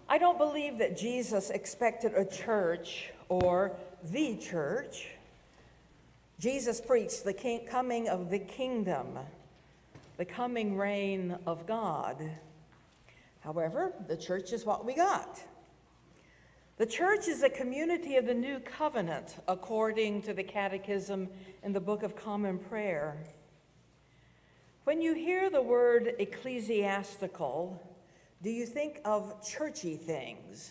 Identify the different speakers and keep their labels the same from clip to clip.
Speaker 1: I don't believe that Jesus expected a church or the church. Jesus preached the coming of the kingdom, the coming reign of God. However, the church is what we got. The church is a community of the new covenant, according to the Catechism in the Book of Common Prayer. When you hear the word ecclesiastical, do you think of churchy things?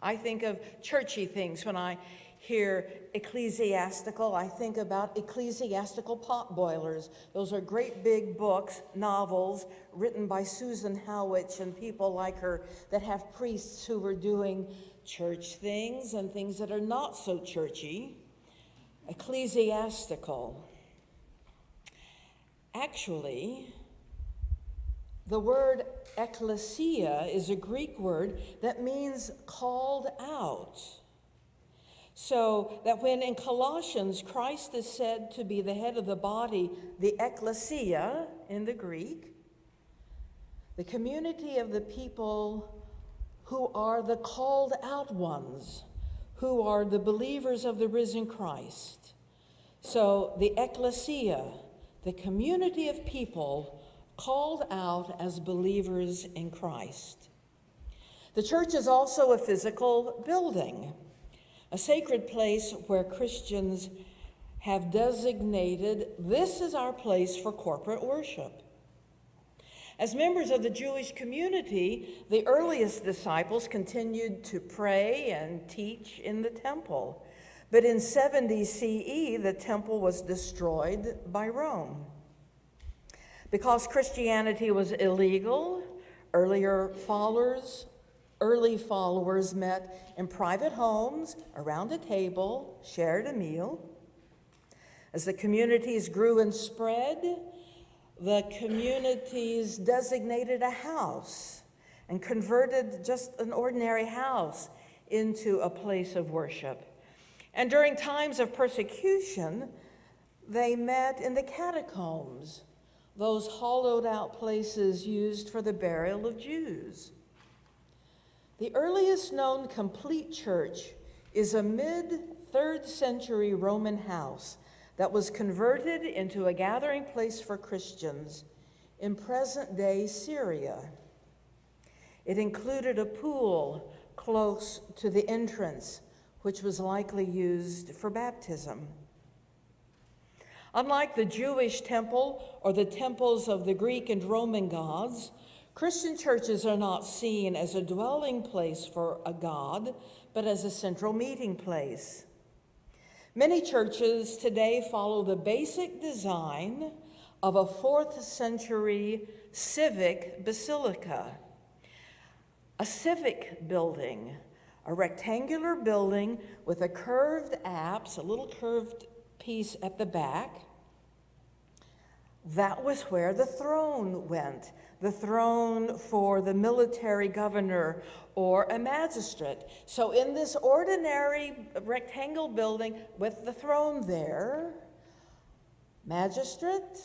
Speaker 1: I think of churchy things when I hear ecclesiastical. I think about ecclesiastical pot boilers. Those are great big books, novels, written by Susan Howitch and people like her that have priests who are doing church things and things that are not so churchy. Ecclesiastical. Actually, the word ecclesia is a Greek word that means called out. So that when in Colossians, Christ is said to be the head of the body, the ecclesia in the Greek, the community of the people who are the called out ones, who are the believers of the risen Christ. So the ecclesia, the community of people called out as believers in Christ. The church is also a physical building, a sacred place where Christians have designated this is our place for corporate worship. As members of the Jewish community, the earliest disciples continued to pray and teach in the temple. But in 70 CE, the temple was destroyed by Rome. Because Christianity was illegal, early followers met in private homes, around a table, shared a meal. As the communities grew and spread, the communities designated a house and converted just an ordinary house into a place of worship. And during times of persecution, they met in the catacombs, those hollowed out places used for the burial of Jews. The earliest known complete church is a mid-3rd century Roman house that was converted into a gathering place for Christians in present-day Syria. It included a pool close to the entrance, which was likely used for baptism. Unlike the Jewish temple or the temples of the Greek and Roman gods, Christian churches are not seen as a dwelling place for a god, but as a central meeting place. Many churches today follow the basic design of a 4th century civic basilica. A civic building, a rectangular building with a curved apse, a little curved piece at the back. That was where the throne went, the throne for the military governor or a magistrate. So in this ordinary rectangle building with the throne there, magistrate,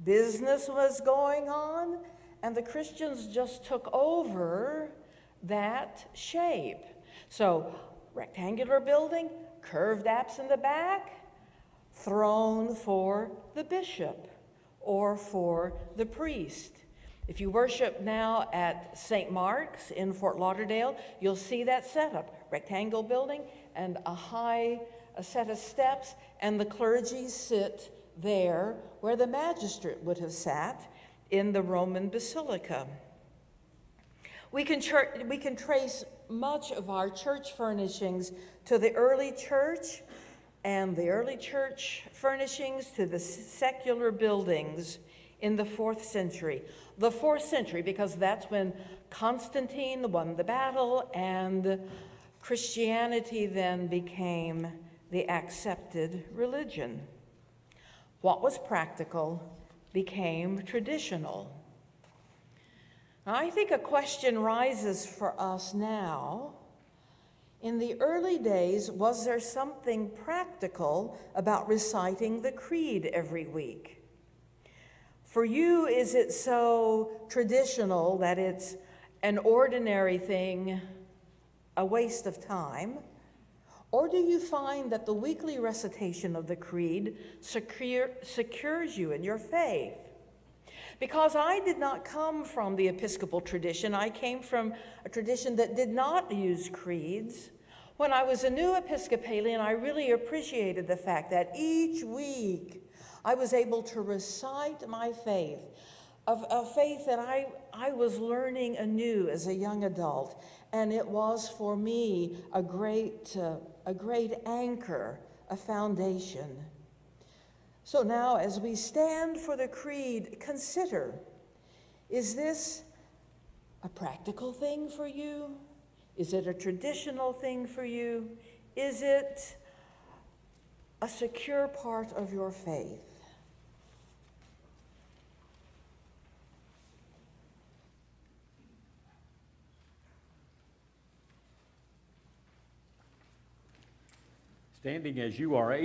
Speaker 1: business was going on, and the Christians just took over that shape. So rectangular building, curved apse in the back, throne for the bishop or for the priest. If you worship now at St. Mark's in Fort Lauderdale, you'll see that setup, rectangle building and a set of steps, and the clergy sit there where the magistrate would have sat in the Roman basilica. We can trace much of our church furnishings to the early church, and the early church furnishings to the secular buildings in the 4th century. The 4th century, because that's when Constantine won the battle and Christianity then became the accepted religion. What was practical became traditional. Now, I think a question rises for us now. In the early days, was there something practical about reciting the creed every week? For you, is it so traditional that it's an ordinary thing, a waste of time? Or do you find that the weekly recitation of the Creed secures you in your faith? Because I did not come from the Episcopal tradition. I came from a tradition that did not use creeds. When I was a new Episcopalian, I really appreciated the fact that each week I was able to recite my faith, a faith that I was learning anew as a young adult. And it was for me a great anchor, a foundation. So now, as we stand for the Creed, consider, is this a practical thing for you? Is it a traditional thing for you? Is it a secure part of your faith?
Speaker 2: Standing as you are able.